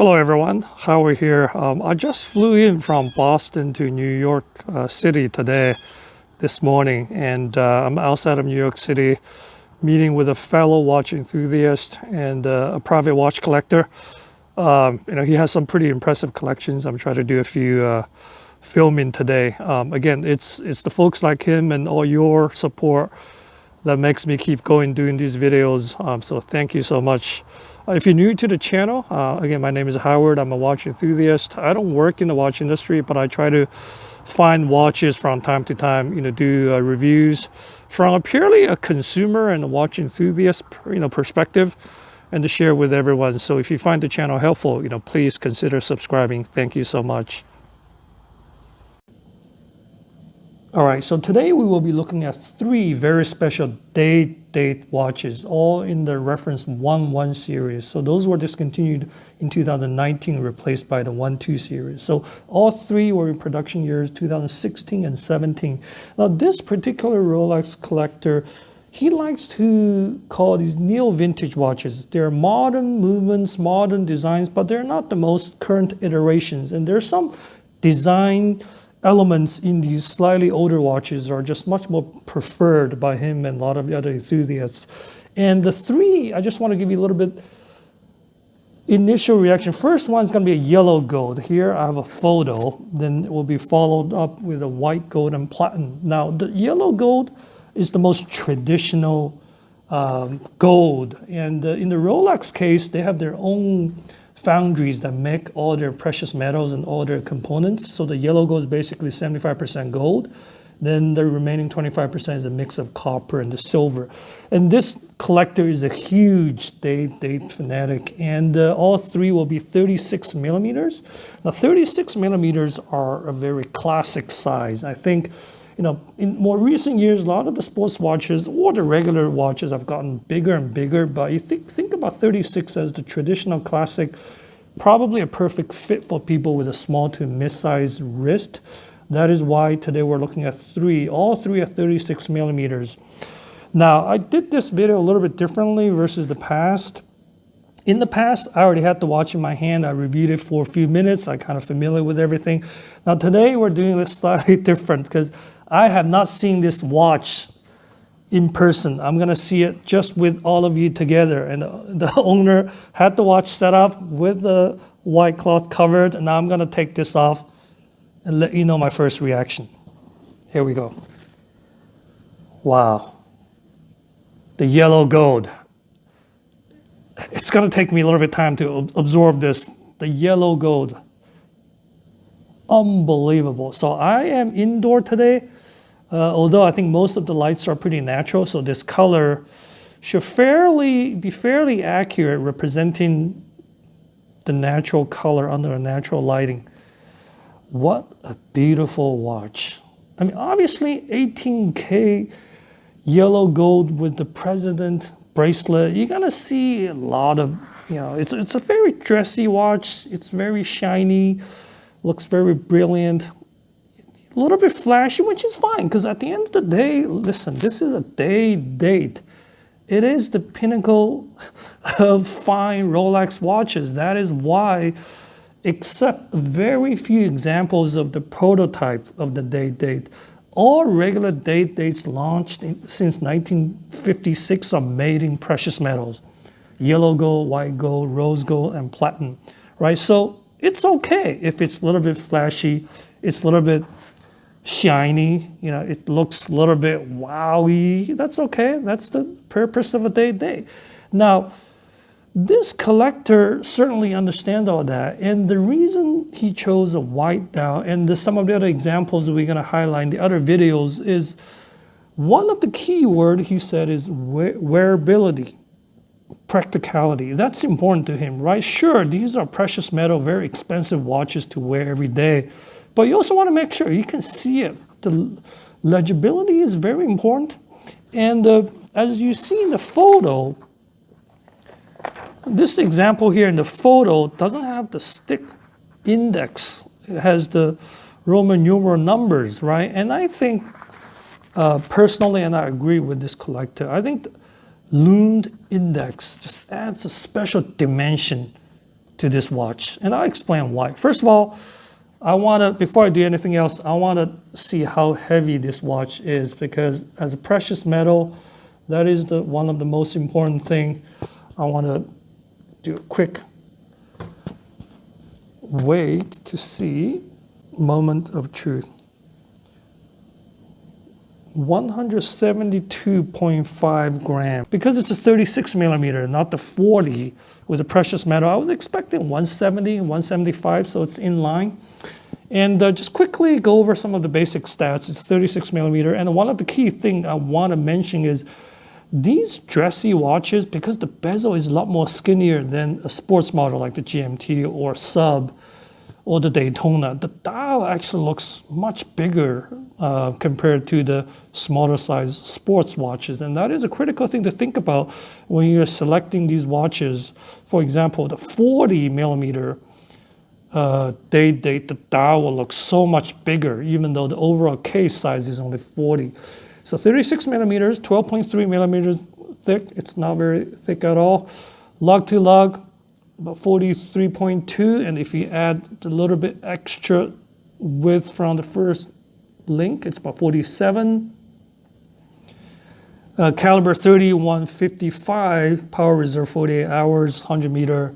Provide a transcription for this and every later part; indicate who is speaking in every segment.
Speaker 1: Hello everyone, Howard here. I just flew in from Boston to New York City today, this morning, and I'm outside of New York City meeting with a fellow watch enthusiast and a private watch collector. He has some pretty impressive collections. I'm trying to do a few filming today. Again, it's the folks like him and all your support that makes me keep going doing these videos. So thank you so much. If you're new to the channel, again, my name is Howard. I'm a watch enthusiast. I don't work in the watch industry, but I try to find watches from time to time, do reviews from purely a consumer and a watch enthusiast, perspective, and to share with everyone. So if you find the channel helpful, please consider subscribing. Thank you so much. All right, so today we will be looking at three very special date watches, all in the reference 1-1 series. So those were discontinued in 2019, replaced by the 1-2 series. So all three were in production years 2016 and 17. Now this particular Rolex collector, he likes to call these neo-vintage watches. They're modern movements, modern designs, but they're not the most current iterations. And there's some design elements in these slightly older watches are just much more preferred by him and a lot of the other enthusiasts. And the three, I just want to give you a little bit initial reaction. First one's going to be a yellow gold. Here I have a photo, then it will be followed up with a white gold and platinum. Now the yellow gold is the most traditional gold, and in the Rolex case, they have their own foundries that make all their precious metals and all their components. So the yellow gold is basically 75% gold. Then the remaining 25% is a mix of copper and the silver. And this collector is a huge date fanatic, and all three will be 36 millimeters. Now 36 millimeters are a very classic size. I think, in more recent years, a lot of the sports watches or the regular watches have gotten bigger and bigger, but you think about 36 as the traditional classic, probably a perfect fit for people with a small to mid-sized wrist. That is why today we're looking at all three are 36 millimeters. Now, I did this video a little bit differently versus the past. In the past, I already had the watch in my hand. I reviewed it for a few minutes. I kind of familiar with everything. Now today we're doing this slightly different because I have not seen this watch in person. I'm gonna see it just with all of you together. And the owner had the watch set up with the white cloth covered. And now I'm gonna take this off and let you know my first reaction. Here we go. Wow. The yellow gold. It's gonna take me a little bit of time to absorb this. The yellow gold. Unbelievable. So I am indoor today. Although I think most of the lights are pretty natural, so this color should be fairly accurate, representing the natural color under a natural lighting. What a beautiful watch. I mean, obviously 18K yellow gold with the president bracelet. You're gonna see a lot of, it's a very dressy watch. It's very shiny, looks very brilliant. A little bit flashy, which is fine, because at the end of the day, listen, this is a date. It is the pinnacle of fine Rolex watches. That is why, except very few examples of the prototype of the date, all regular dates launched since 1956 are made in precious metals. Yellow gold, white gold, rose gold, and platinum, right? So it's okay if it's a little bit flashy, it's a little bit shiny, it looks a little bit wowy. That's okay. That's the purpose of a date. Now, this collector certainly understands all that, and the reason he chose a white dial, and some of the other examples that we're going to highlight in the other videos, is one of the key words he said is wearability, practicality. That's important to him, right? Sure, these are precious metal, very expensive watches to wear every day. But you also want to make sure you can see it. The legibility is very important. And as you see in the photo, this example here in the photo doesn't have the stick index. It has the Roman numeral numbers, right? And I think, personally, and I agree with this collector, I think the Lumed Index just adds a special dimension to this watch, and I'll explain why. First of all, before I do anything else, I want to see how heavy this watch is, because as a precious metal, that is one of the most important thing. I want to do a quick weight to see. Moment of truth. 172.5 grams. Because it's a 36 millimeter, not the 40 with a precious metal, I was expecting 170 and 175, so it's in line. And just quickly go over some of the basic stats. It's 36 millimeter, and one of the key things I want to mention is these dressy watches, because the bezel is a lot more skinnier than a sports model like the GMT or Sub or the Daytona, the dial actually looks much bigger compared to the smaller size sports watches. And that is a critical thing to think about when you're selecting these watches. For example, the 40 millimeter date, the dial will look so much bigger, even though the overall case size is only 40. So 36 millimeters, 12.3 millimeters thick. It's not very thick at all. Lug to lug, about 43.2, and if you add a little bit extra width from the first link, it's about 47. Caliber 30, 155, power reserve 48 hours, 100 meter,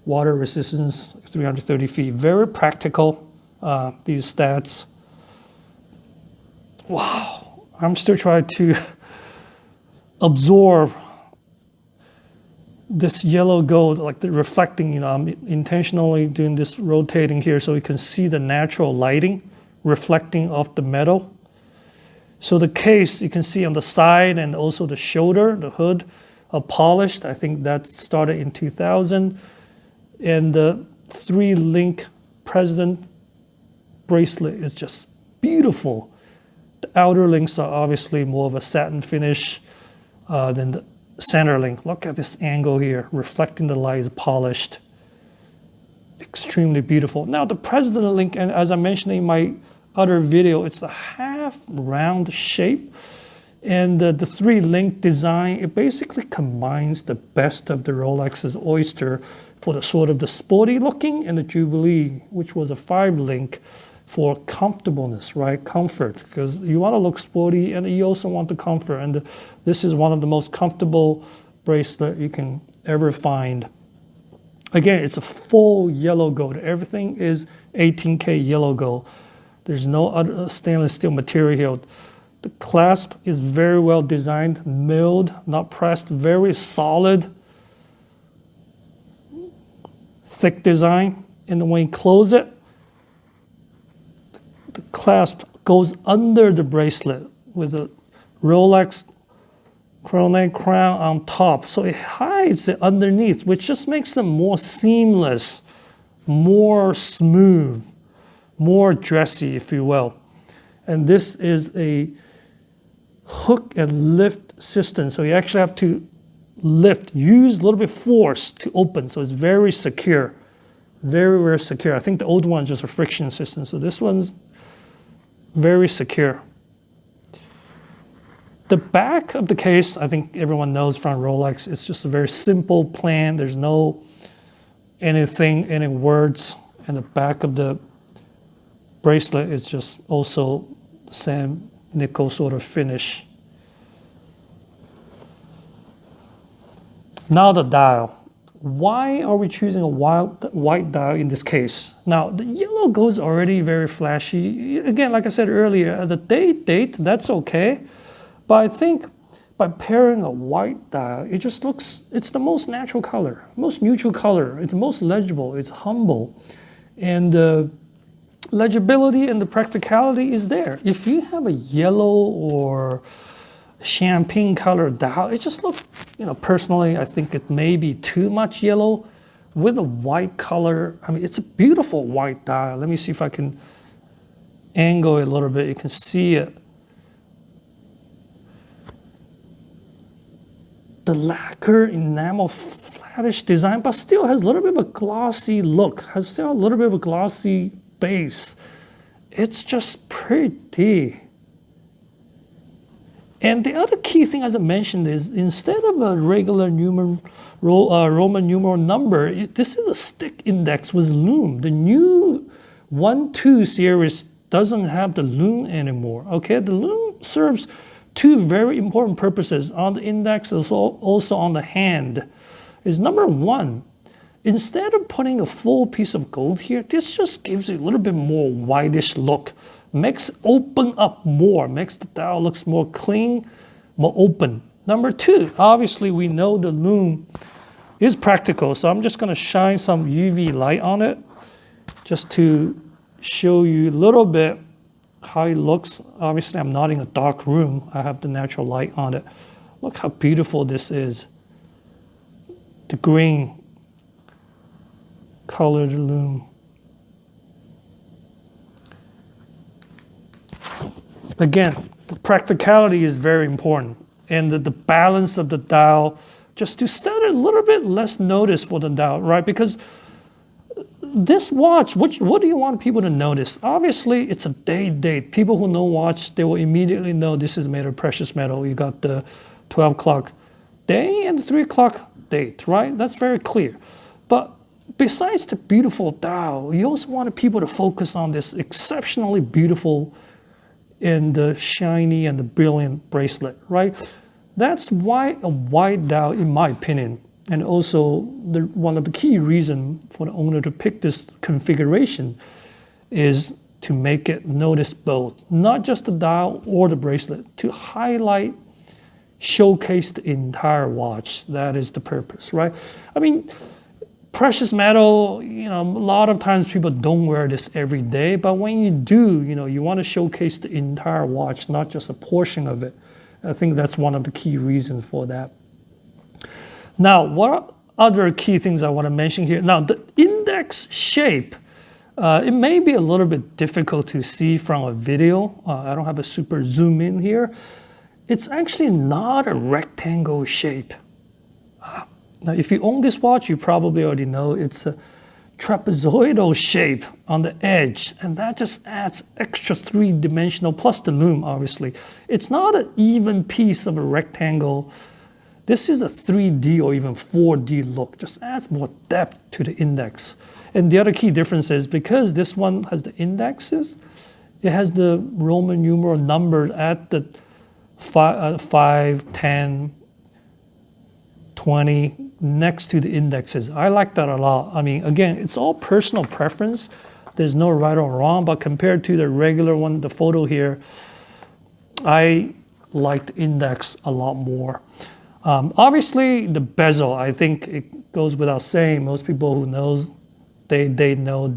Speaker 1: water resistance 330 feet. Very practical, these stats. Wow, I'm still trying to absorb this yellow gold, like the reflecting, I'm intentionally doing this rotating here so you can see the natural lighting reflecting off the metal. So the case, you can see on the side and also the shoulder, the hood, are polished. I think that started in 2000. And the 3-link President bracelet is just beautiful. The outer links are obviously more of a satin finish than the center link. Look at this angle here, reflecting the light, is polished. Extremely beautiful. Now the President link, and as I mentioned in my other video, it's a half round shape. And the 3-link design, it basically combines the best of the Rolex's Oyster for the sort of the sporty looking, and the Jubilee, which was a 5-link for comfortableness, right? Comfort, because you want to look sporty and you also want the comfort. And this is one of the most comfortable bracelet you can ever find. Again, it's a full yellow gold. Everything is 18K yellow gold. There's no other stainless steel material here. The clasp is very well designed, milled, not pressed, very solid, thick design. And when you close it, the clasp goes under the bracelet with a Rolex chronometer crown on top. So it hides it underneath, which just makes them more seamless, more smooth, more dressy, if you will. And this is a hook and lift system. So you actually have to use a little bit of force to open. So it's very secure, very, very secure. I think the old one's just a friction system. So this one's very secure. The back of the case, I think everyone knows from Rolex, it's just a very simple plan. There's no any words. And the back of the bracelet is just also the same nickel sort of finish. Now the dial. Why are we choosing a white dial in this case? Now, the yellow gold is already very flashy. Again, like I said earlier, the date, that's okay. But I think by pairing a white dial, it just looks, it's the most natural color, most neutral color. It's the most legible, it's humble. And the legibility and the practicality is there. If you have a yellow or champagne color dial, it just looks, personally, I think it may be too much yellow. With a white color, I mean, it's a beautiful white dial. Let me see if I can angle it a little bit. You can see it. The lacquer enamel flattish design, but still has a little bit of a glossy look, has still a little bit of a glossy base. It's just pretty. And the other key thing, as I mentioned, is instead of a regular Roman numeral number, this is a stick index with lume. The new 1-2 series doesn't have the lume anymore. Okay, the lume serves two very important purposes on the index, also on the hand. Is number one, instead of putting a full piece of gold here, this just gives you a little bit more whitish look. Makes open up more, makes the dial looks more clean, more open. Number two, obviously we know the lume is practical, so I'm just gonna shine some UV light on it just to show you a little bit how it looks. Obviously I'm not in a dark room, I have the natural light on it. Look how beautiful this is. The green colored lume. Again, the practicality is very important, and the balance of the dial, just to set it a little bit less notice for the dial, right? Because this watch, what do you want people to notice? Obviously, it's a date. People who know watch, they will immediately know this is made of precious metal. You got the 12 o'clock day and the 3 o'clock date, right? That's very clear. But besides the beautiful dial, you also want people to focus on this exceptionally beautiful and the shiny and the brilliant bracelet, right? That's why a white dial, in my opinion, and also one of the key reasons for the owner to pick this configuration is to make it notice both, not just the dial or the bracelet, to highlight, showcase the entire watch. That is the purpose, right? I mean, precious metal, you know, a lot of times people don't wear this every day, but when you do, you know, you want to showcase the entire watch, not just a portion of it. I think that's one of the key reasons for that. Now, what are other key things I want to mention here? Now, the index shape, it may be a little bit difficult to see from a video. I don't have a super zoom in here. It's actually not a rectangle shape. Now, if you own this watch, you probably already know it's a trapezoidal shape on the edge, and that just adds extra three-dimensional, plus the lume, obviously. It's not an even piece of a rectangle. This is a 3D or even 4D look, just adds more depth to the index. And the other key difference is because this one has the indexes, it has the Roman numeral number at the 5, 10, 20 next to the indexes. I like that a lot. I mean, again, it's all personal preference. There's no right or wrong, but compared to the regular one, the photo here, I like the index a lot more. Obviously, the bezel, I think it goes without saying. Most people who knows, they know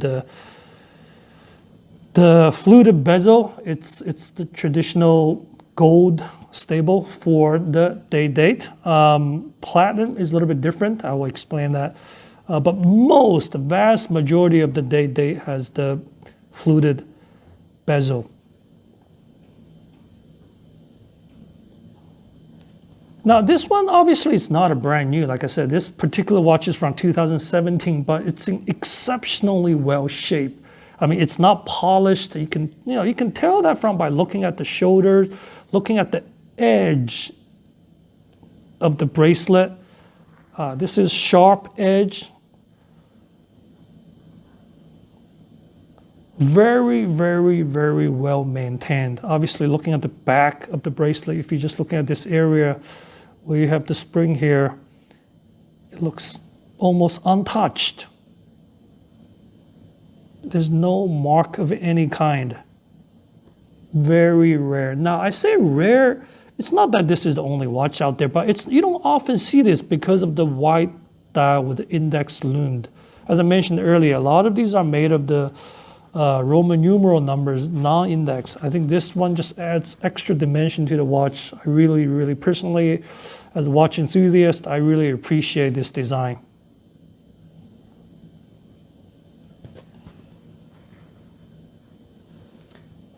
Speaker 1: the fluted bezel. It's the traditional gold stable for the date. Platinum is a little bit different. I will explain that. But the vast majority of the date has the fluted bezel. Now, this one obviously is not a brand new. Like I said, this particular watch is from 2017, but it's exceptionally well shaped. I mean, it's not polished. You can tell that by looking at the shoulders, looking at the edge of the bracelet. This is sharp edge. Very, very, very well maintained. Obviously, looking at the back of the bracelet, if you're just looking at this area where you have the spring here, it looks almost untouched. There's no mark of any kind. Very rare. Now, I say rare, it's not that this is the only watch out there, but you don't often see this because of the white dial with the index lumed. As I mentioned earlier, a lot of these are made of the Roman numeral numbers, non-index. I think this one just adds extra dimension to the watch. I really, really personally, as a watch enthusiast, I really appreciate this design.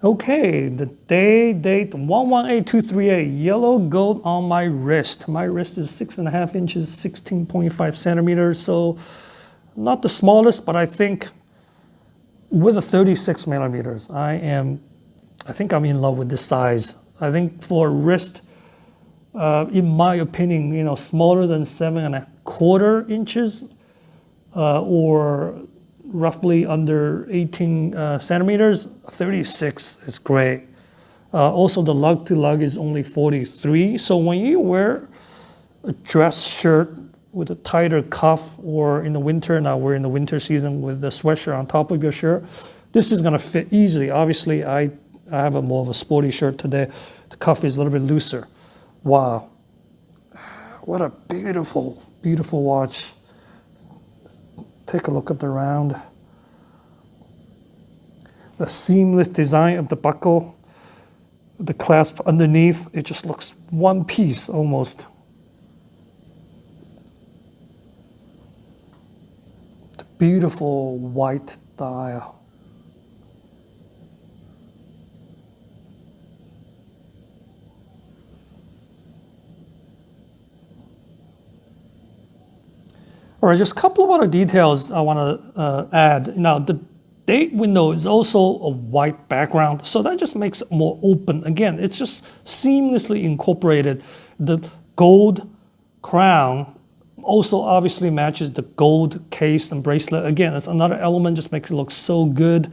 Speaker 1: Okay, the date 118238, yellow gold on my wrist. My wrist is 6.5 inches, 16.5 centimeters, so not the smallest, but I think with a 36 millimeters, I think I'm in love with this size. I think for wrist in my opinion, you know, smaller than 7.25 inches or roughly under 18 centimeters, 36 is great. Also, the lug to lug is only 43. So when you wear a dress shirt with a tighter cuff, or in the winter, now we're in the winter season with the sweatshirt on top of your shirt, this is gonna fit easily. Obviously, I have a more of a sporty shirt today. The cuff is a little bit looser. Wow, what a beautiful, beautiful watch. Take a look at the round. The seamless design of the buckle, the clasp underneath, it just looks one piece almost. The beautiful white dial. All right, just a couple of other details I want to add. Now, the date window is also a white background, so that just makes it more open. Again, it's just seamlessly incorporated. The gold crown also obviously matches the gold case and bracelet. Again, it's another element, just makes it look so good.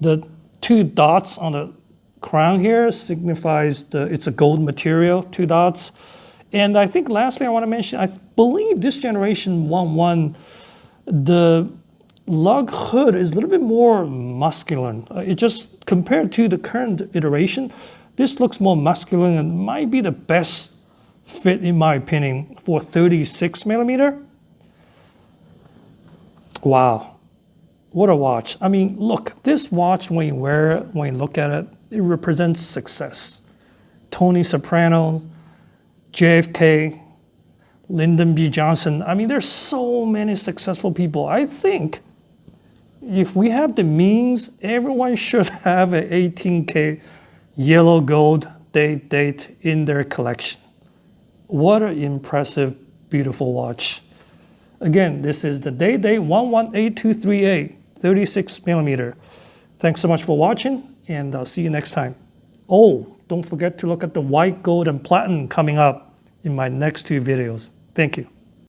Speaker 1: The two dots on the crown here signifies it's a gold material, two dots. And I think lastly I want to mention, I believe this generation 1.1, the lug hood is a little bit more masculine. It just, compared to the current iteration, this looks more masculine and might be the best fit, in my opinion, for 36mm. Wow, what a watch. I mean, look, this watch, when you wear it, when you look at it, it represents success. Tony Soprano, JFK, Lyndon B. Johnson. I mean, there's so many successful people. I think if we have the means, everyone should have an 18K yellow gold date in their collection. What an impressive, beautiful watch. Again, this is the Date 118238, 36mm. Thanks so much for watching, and I'll see you next time. Oh, don't forget to look at the white, gold, and platinum coming up in my next two videos. Thank you.